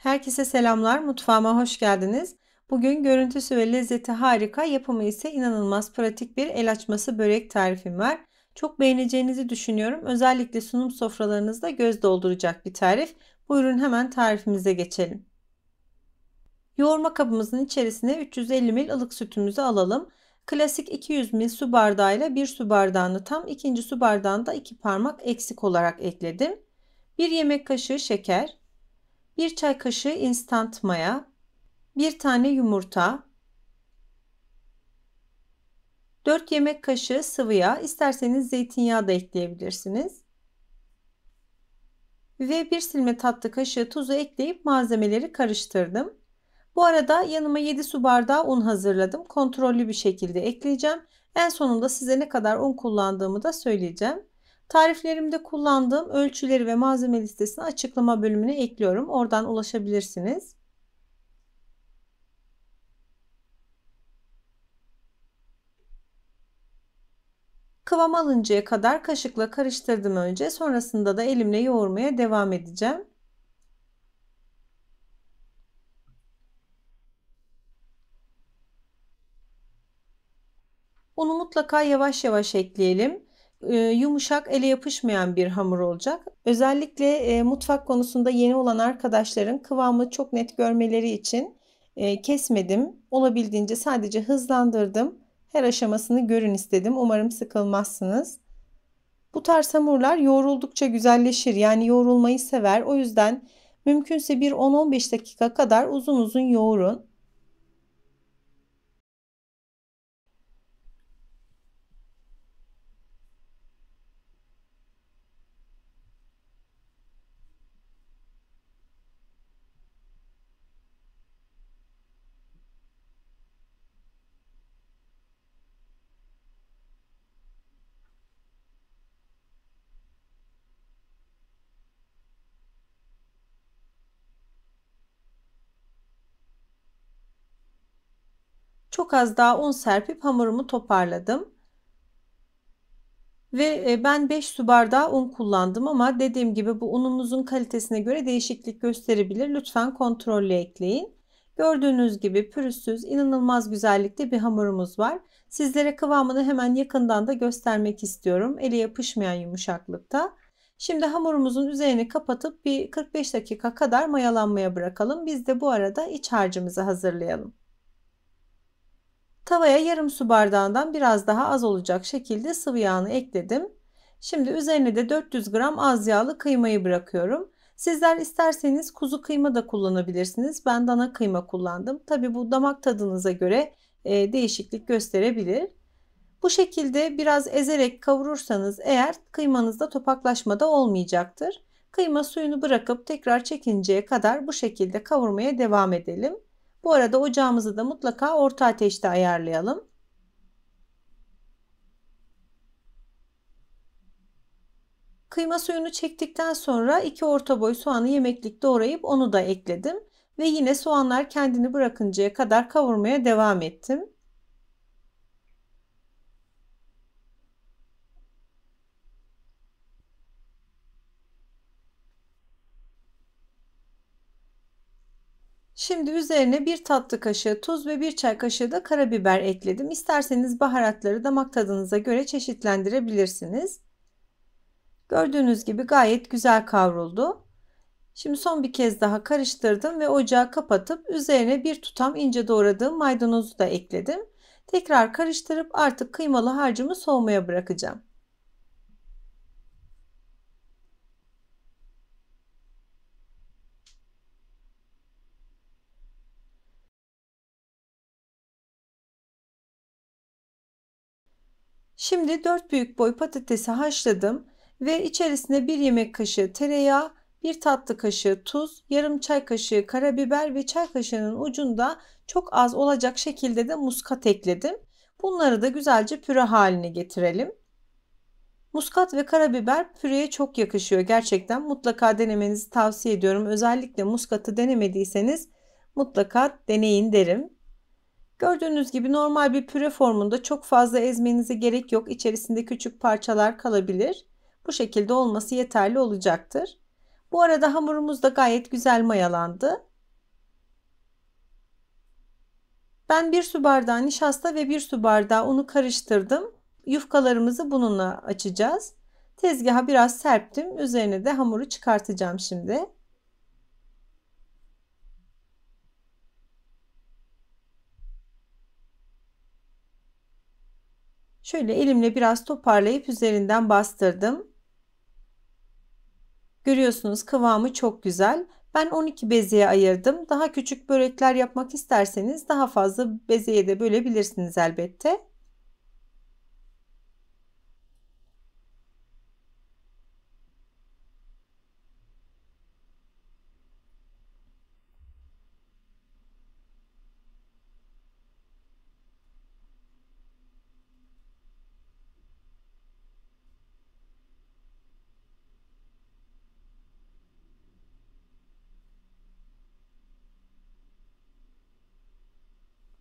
Herkese selamlar, mutfağıma hoş geldiniz. Bugün görüntüsü ve lezzeti harika, yapımı ise inanılmaz pratik bir el açması börek tarifim var. Çok beğeneceğinizi düşünüyorum. Özellikle sunum sofralarınızda göz dolduracak bir tarif. Buyurun hemen tarifimize geçelim. Yoğurma kabımızın içerisine 350 ml ılık sütümüzü alalım. Klasik 200 ml su bardağıyla 1 su bardağını tam, 2. su bardağında 2 parmak eksik olarak ekledim. 1 yemek kaşığı şeker, 1 çay kaşığı instant maya, 1 tane yumurta, 4 yemek kaşığı sıvı yağ, isterseniz zeytinyağı da ekleyebilirsiniz. Ve 1 silme tatlı kaşığı tuzu ekleyip malzemeleri karıştırdım. Bu arada yanıma 7 su bardağı un hazırladım. Kontrollü bir şekilde ekleyeceğim. En sonunda size ne kadar un kullandığımı da söyleyeceğim. Tariflerimde kullandığım ölçüleri ve malzeme listesini açıklama bölümüne ekliyorum. Oradan ulaşabilirsiniz. Kıvam alıncaya kadar kaşıkla karıştırdım önce. Sonrasında da elimle yoğurmaya devam edeceğim. Unu mutlaka yavaş yavaş ekleyelim. Yumuşak, ele yapışmayan bir hamur olacak. Özellikle mutfak konusunda yeni olan arkadaşların kıvamı çok net görmeleri için kesmedim. Olabildiğince sadece hızlandırdım. Her aşamasını görün istedim. Umarım sıkılmazsınız. Bu tarz hamurlar yoğruldukça güzelleşir. Yani yoğrulmayı sever. O yüzden mümkünse bir 10-15 dakika kadar uzun uzun yoğurun. Çok az daha un serpip hamurumu toparladım. Ve ben 5 su bardağı un kullandım ama dediğim gibi bu ununuzun kalitesine göre değişiklik gösterebilir. Lütfen kontrollü ekleyin. Gördüğünüz gibi pürüzsüz, inanılmaz güzellikte bir hamurumuz var. Sizlere kıvamını hemen yakından da göstermek istiyorum. Ele yapışmayan yumuşaklıkta. Şimdi hamurumuzun üzerini kapatıp bir 45 dakika kadar mayalanmaya bırakalım. Biz de bu arada iç harcımızı hazırlayalım. Tavaya yarım su bardağından biraz daha az olacak şekilde sıvı yağını ekledim. Şimdi üzerine de 400 gram az yağlı kıymayı bırakıyorum. Sizler isterseniz kuzu kıyma da kullanabilirsiniz. Ben dana kıyma kullandım. Tabi bu damak tadınıza göre değişiklik gösterebilir. Bu şekilde biraz ezerek kavurursanız eğer kıymanızda topaklaşma da olmayacaktır. Kıyma suyunu bırakıp tekrar çekinceye kadar bu şekilde kavurmaya devam edelim. Bu arada ocağımızı da mutlaka orta ateşte ayarlayalım. Kıyma suyunu çektikten sonra 2 orta boy soğanı yemeklik doğrayıp onu da ekledim. Ve yine soğanlar kendini bırakıncaya kadar kavurmaya devam ettim. Şimdi üzerine 1 tatlı kaşığı tuz ve 1 çay kaşığı da karabiber ekledim. İsterseniz baharatları damak tadınıza göre çeşitlendirebilirsiniz. Gördüğünüz gibi gayet güzel kavruldu. Şimdi son bir kez daha karıştırdım ve ocağı kapatıp üzerine bir tutam ince doğradığım maydanozu da ekledim. Tekrar karıştırıp artık kıymalı harcımı soğumaya bırakacağım. Şimdi 4 büyük boy patatesi haşladım ve içerisine 1 yemek kaşığı tereyağı, 1 tatlı kaşığı tuz, yarım çay kaşığı karabiber ve çay kaşığının ucunda çok az olacak şekilde de muskat ekledim. Bunları da güzelce püre haline getirelim. Muskat ve karabiber püreye çok yakışıyor gerçekten. Mutlaka denemenizi tavsiye ediyorum. Özellikle muskatı denemediyseniz mutlaka deneyin derim. Gördüğünüz gibi normal bir püre formunda çok fazla ezmenize gerek yok. İçerisinde küçük parçalar kalabilir. Bu şekilde olması yeterli olacaktır. Bu arada hamurumuz da gayet güzel mayalandı. Ben 1 su bardağı nişasta ve 1 su bardağı unu karıştırdım. Yufkalarımızı bununla açacağız. Tezgaha biraz serptim. Üzerine de hamuru çıkartacağım şimdi. Şöyle elimle biraz toparlayıp üzerinden bastırdım. Görüyorsunuz kıvamı çok güzel. Ben 12 bezeye ayırdım. Daha küçük börekler yapmak isterseniz daha fazla bezeye de bölebilirsiniz elbette.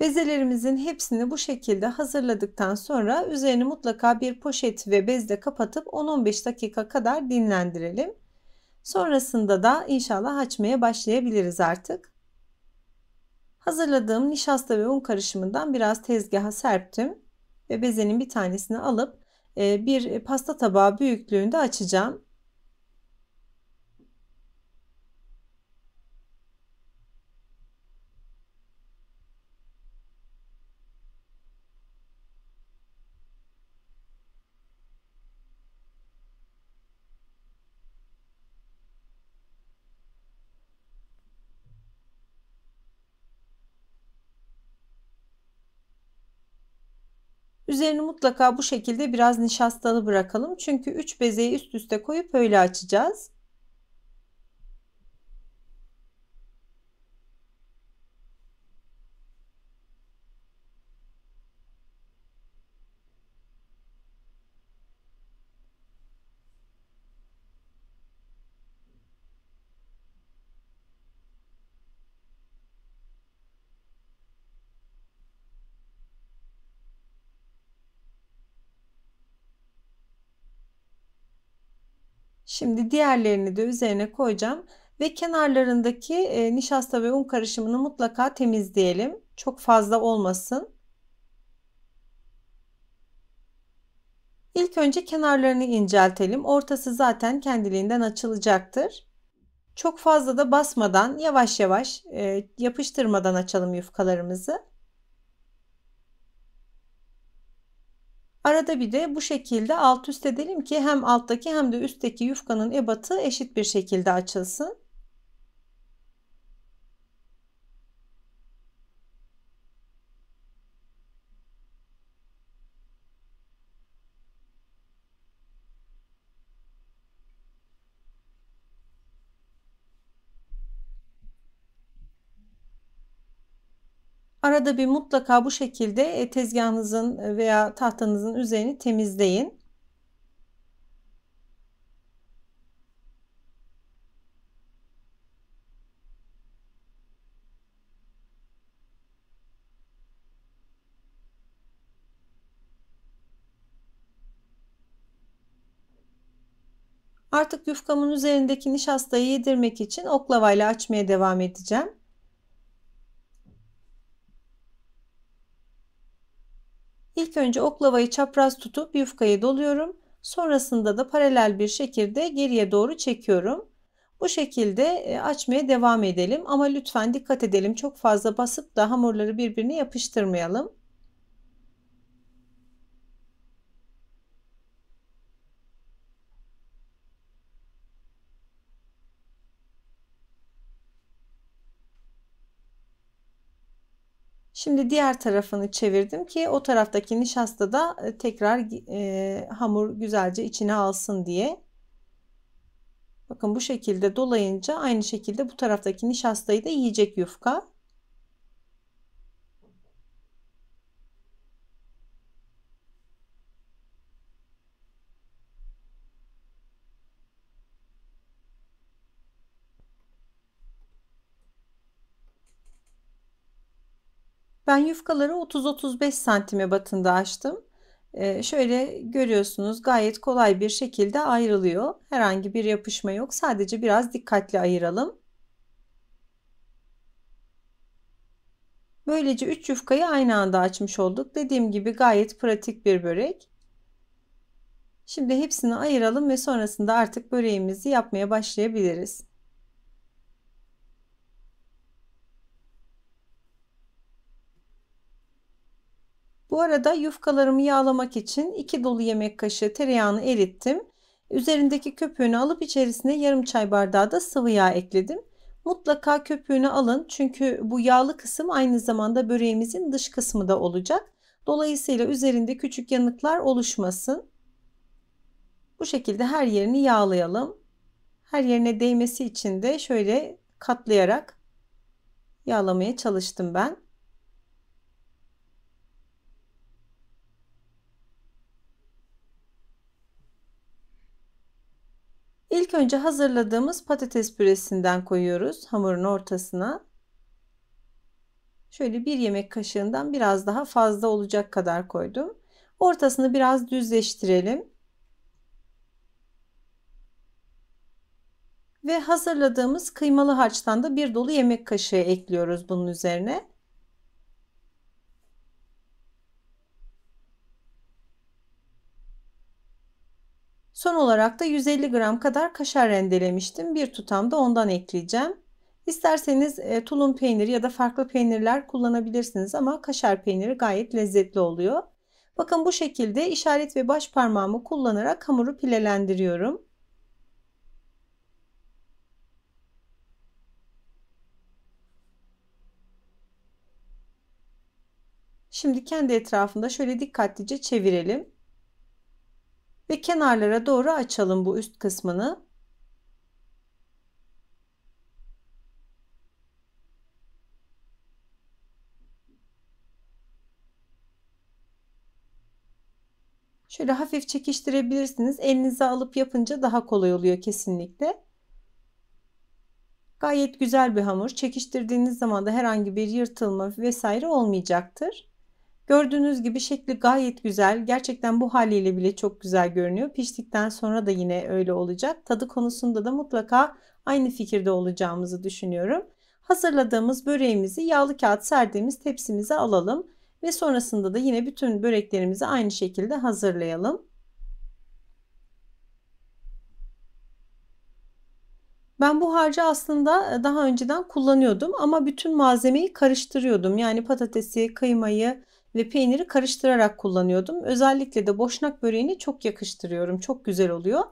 Bezelerimizin hepsini bu şekilde hazırladıktan sonra üzerini mutlaka bir poşet ve bezle kapatıp 10-15 dakika kadar dinlendirelim. Sonrasında da inşallah açmaya başlayabiliriz artık. Hazırladığım nişasta ve un karışımından biraz tezgaha serptim ve bezenin bir tanesini alıp bir pasta tabağı büyüklüğünde açacağım. Üzerini mutlaka bu şekilde biraz nişastalı bırakalım. Çünkü 3 bezeyi üst üste koyup öyle açacağız. Şimdi diğerlerini de üzerine koyacağım ve kenarlarındaki nişasta ve un karışımını mutlaka temizleyelim. Çok fazla olmasın. İlk önce kenarlarını inceltelim. Ortası zaten kendiliğinden açılacaktır. Çok fazla da basmadan yavaş yavaş yapıştırmadan açalım yufkalarımızı. Arada bir de bu şekilde alt üst edelim ki hem alttaki hem de üstteki yufkanın ebatı eşit bir şekilde açılsın. Arada bir mutlaka bu şekilde tezgahınızın veya tahtanızın üzerini temizleyin. Artık yufkamın üzerindeki nişastayı yedirmek için oklavayla açmaya devam edeceğim. İlk önce oklavayı çapraz tutup yufkayı doluyorum. Sonrasında da paralel bir şekilde geriye doğru çekiyorum. Bu şekilde açmaya devam edelim ama lütfen dikkat edelim. Çok fazla basıp da hamurları birbirine yapıştırmayalım. Şimdi diğer tarafını çevirdim ki o taraftaki nişasta da tekrar hamur güzelce içine alsın diye. Bakın bu şekilde dolayınca aynı şekilde bu taraftaki nişastayı da yiyecek yufka. Ben yufkaları 30-35 santime batında açtım. Şöyle görüyorsunuz gayet kolay bir şekilde ayrılıyor. Herhangi bir yapışma yok. Sadece biraz dikkatli ayıralım. Böylece 3 yufkayı aynı anda açmış olduk. Dediğim gibi gayet pratik bir börek. Şimdi hepsini ayıralım ve sonrasında artık böreğimizi yapmaya başlayabiliriz. Bu arada yufkalarımı yağlamak için 2 dolu yemek kaşığı tereyağını erittim. Üzerindeki köpüğünü alıp içerisine yarım çay bardağı da sıvı yağ ekledim. Mutlaka köpüğünü alın çünkü bu yağlı kısım aynı zamanda böreğimizin dış kısmı da olacak. Dolayısıyla üzerinde küçük yanıklar oluşmasın. Bu şekilde her yerini yağlayalım. Her yerine değmesi için de şöyle katlayarak yağlamaya çalıştım ben. İlk önce hazırladığımız patates püresinden koyuyoruz hamurun ortasına. Şöyle bir yemek kaşığından biraz daha fazla olacak kadar koydum. Ortasını biraz düzleştirelim. Ve hazırladığımız kıymalı harçtan da bir dolu yemek kaşığı ekliyoruz bunun üzerine. Son olarak da 150 gram kadar kaşar rendelemiştim. Bir tutam da ondan ekleyeceğim. İsterseniz tulum peyniri ya da farklı peynirler kullanabilirsiniz ama kaşar peyniri gayet lezzetli oluyor. Bakın bu şekilde işaret ve baş parmağımı kullanarak hamuru pilelendiriyorum. Şimdi kendi etrafında şöyle dikkatlice çevirelim. Ve kenarlara doğru açalım bu üst kısmını. Şöyle hafif çekiştirebilirsiniz. Elinize alıp yapınca daha kolay oluyor kesinlikle. Gayet güzel bir hamur. Çekiştirdiğiniz zaman da herhangi bir yırtılma vesaire olmayacaktır. Gördüğünüz gibi şekli gayet güzel. Gerçekten bu haliyle bile çok güzel görünüyor. Piştikten sonra da yine öyle olacak. Tadı konusunda da mutlaka aynı fikirde olacağımızı düşünüyorum. Hazırladığımız böreğimizi yağlı kağıt serdiğimiz tepsimize alalım. Ve sonrasında da yine bütün böreklerimizi aynı şekilde hazırlayalım. Ben bu harcı aslında daha önceden kullanıyordum ama bütün malzemeyi karıştırıyordum. Yani patatesi, kıymayı ve peyniri karıştırarak kullanıyordum. Özellikle de boşnak böreğini çok yakıştırıyorum. Çok güzel oluyor.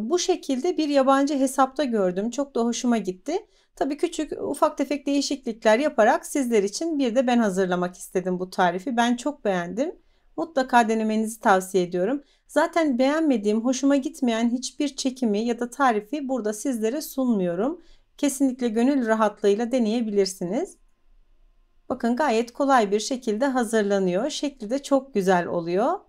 Bu şekilde bir yabancı hesapta gördüm. Çok da hoşuma gitti. Tabii küçük ufak tefek değişiklikler yaparak sizler için bir de ben hazırlamak istedim bu tarifi. Ben çok beğendim. Mutlaka denemenizi tavsiye ediyorum. Zaten beğenmediğim, hoşuma gitmeyen hiçbir çekimi ya da tarifi burada sizlere sunmuyorum. Kesinlikle gönül rahatlığıyla deneyebilirsiniz. Bakın gayet kolay bir şekilde hazırlanıyor. Şekli de çok güzel oluyor.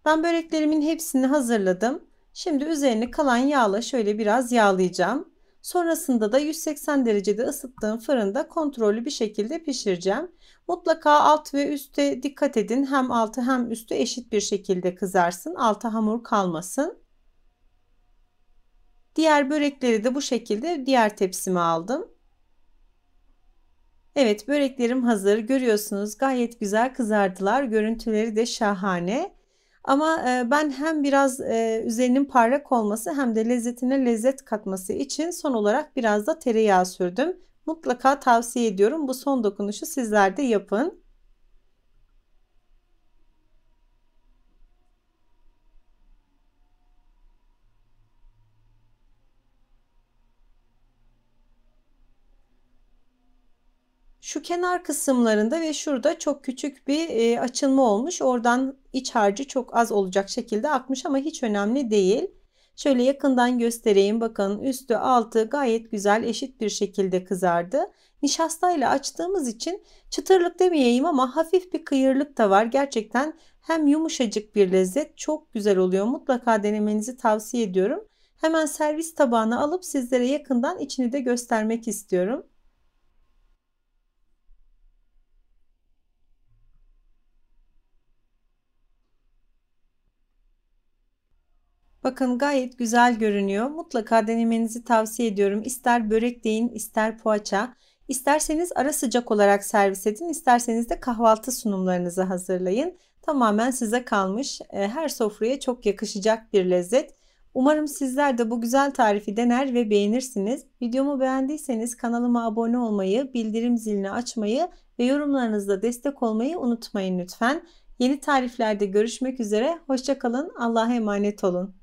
Ben böreklerimin hepsini hazırladım. Şimdi üzerini kalan yağla şöyle biraz yağlayacağım. Sonrasında da 180 derecede ısıttığım fırında kontrollü bir şekilde pişireceğim. Mutlaka alt ve üste dikkat edin. Hem altı hem üstü eşit bir şekilde kızarsın. Alta hamur kalmasın. Diğer börekleri de bu şekilde diğer tepsime aldım. Evet, böreklerim hazır. Görüyorsunuz gayet güzel kızardılar. Görüntüleri de şahane. Ama ben hem biraz üzerinin parlak olması hem de lezzetine lezzet katması için son olarak biraz da tereyağı sürdüm. Mutlaka tavsiye ediyorum. Bu son dokunuşu sizler de yapın. Şu kenar kısımlarında ve şurada çok küçük bir açılma olmuş. Oradan iç harcı çok az olacak şekilde akmış ama hiç önemli değil. Şöyle yakından göstereyim. Bakın üstü altı gayet güzel eşit bir şekilde kızardı. Nişastayla açtığımız için çıtırlık demeyeyim ama hafif bir kıyırlık da var. Gerçekten hem yumuşacık bir lezzet çok güzel oluyor. Mutlaka denemenizi tavsiye ediyorum. Hemen servis tabağına alıp sizlere yakından içini de göstermek istiyorum. Bakın gayet güzel görünüyor. Mutlaka denemenizi tavsiye ediyorum. İster börek deyin, ister poğaça. İsterseniz ara sıcak olarak servis edin, isterseniz de kahvaltı sunumlarınızı hazırlayın. Tamamen size kalmış. Her sofraya çok yakışacak bir lezzet. Umarım sizler de bu güzel tarifi dener ve beğenirsiniz. Videomu beğendiyseniz kanalıma abone olmayı, bildirim zilini açmayı ve yorumlarınızla destek olmayı unutmayın lütfen. Yeni tariflerde görüşmek üzere. Hoşça kalın. Allah'a emanet olun.